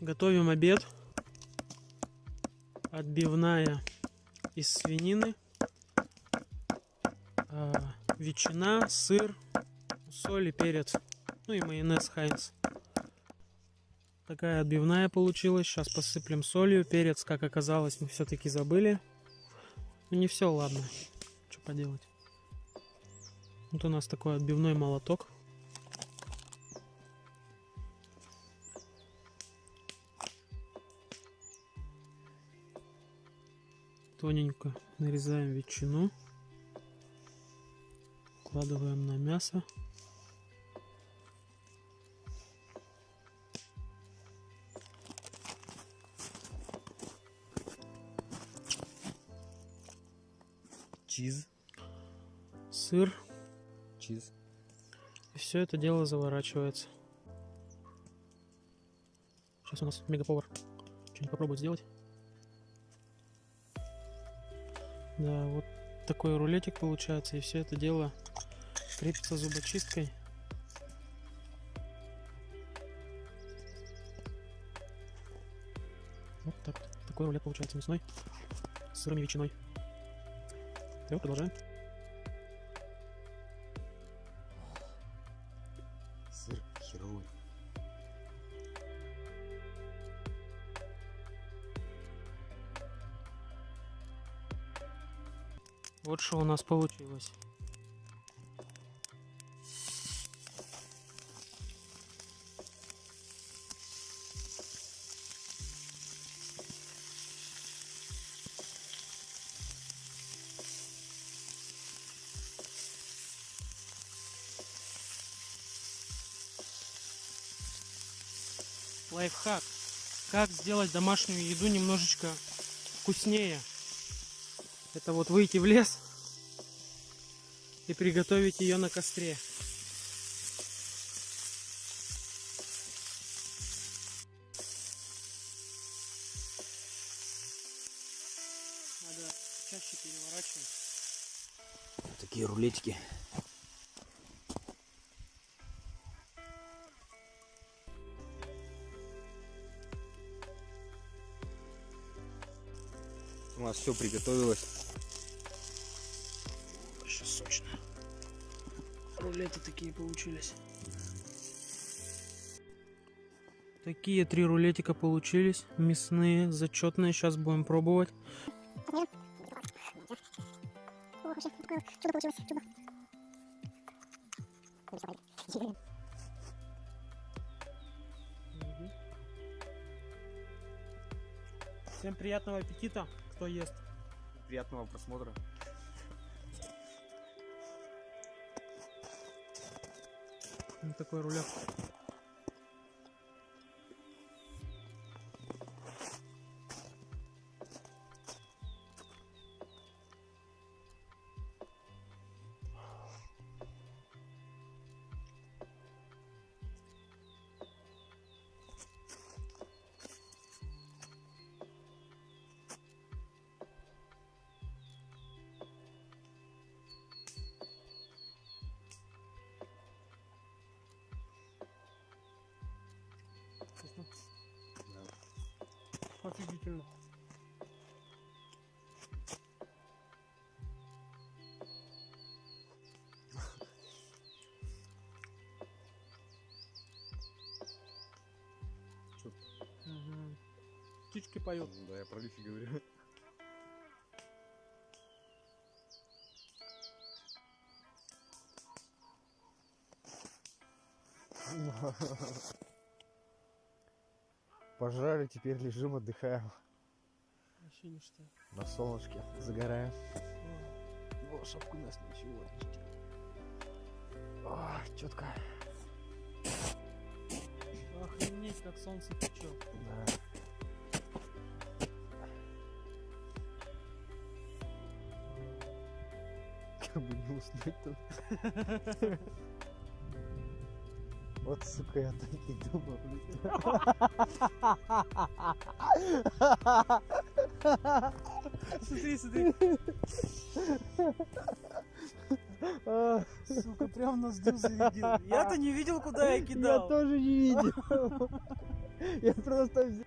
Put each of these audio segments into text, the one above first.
Готовим обед. Отбивная из свинины, ветчина, сыр, соль и перец, ну и майонез Хайнц. Такая отбивная получилась. Сейчас посыплем солью. Перец, как оказалось, мы все-таки забыли. Ну не все, ладно. Что поделать. Вот у нас такой отбивной молоток. Тоненько нарезаем ветчину, укладываем на мясо. Чиз. Сыр. Чиз. И все это дело заворачивается. Сейчас у нас мегаповар что-нибудь попробует сделать. Да, вот такой рулетик получается, и все это дело крепится зубочисткой. Вот так. Такой рулет получается мясной с сыром и ветчиной. Все, продолжаем. Сыр херовый. Вот что у нас получилось. Лайфхак. Как сделать домашнюю еду немножечко вкуснее. Это вот выйти в лес и приготовить ее на костре. Надо чаще переворачивать. Такие рулетики. У нас все приготовилось. Очень сочно. Рулеты такие получились. Такие 3 рулетика получились. Мясные, зачетные. Сейчас будем пробовать. Всем приятного аппетита, кто ест. Приятного просмотра. Вот такой рулет. Вкусно. Офигительно. Угу. Птички поют. Да, я про лифи говорю. Пожрали, теперь лежим, отдыхаем. Вообще ништяк. На солнышке загораем. О, шапку нас ничего. Четко. Охренеть, как солнце печет. Да. Как бы не уснуть тут. Вот, сука, я так и думал. Смотри, смотри. Сука, прям нас дюз зарядил. Я-то не видел, куда я Я кидал. тоже не видел. Я просто взял.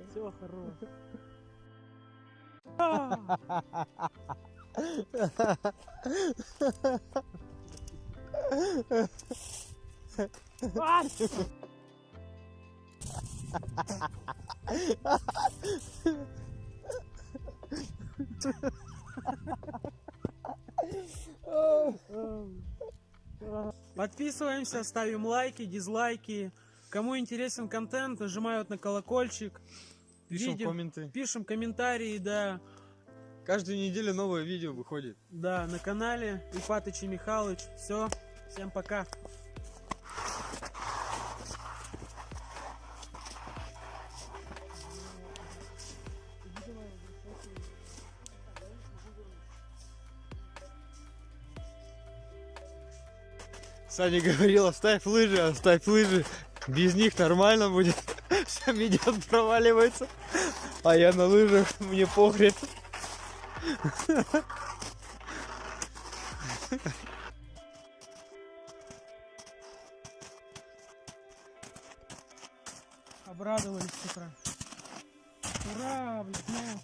Все, хорош. Подписываемся, ставим лайки, дизлайки. Кому интересен контент, нажимают на колокольчик. Пишем Видим, комменты. Пишем комментарии, да. Каждую неделю новое видео выходит. Да, на канале Ипатыч и Михалыч. Все, всем пока. Саня говорил, оставь лыжи, оставь лыжи. Без них нормально будет. Сам идет, проваливается. А я на лыжах, мне похрен. Обрадовались с утра. Ура, блядь, ну.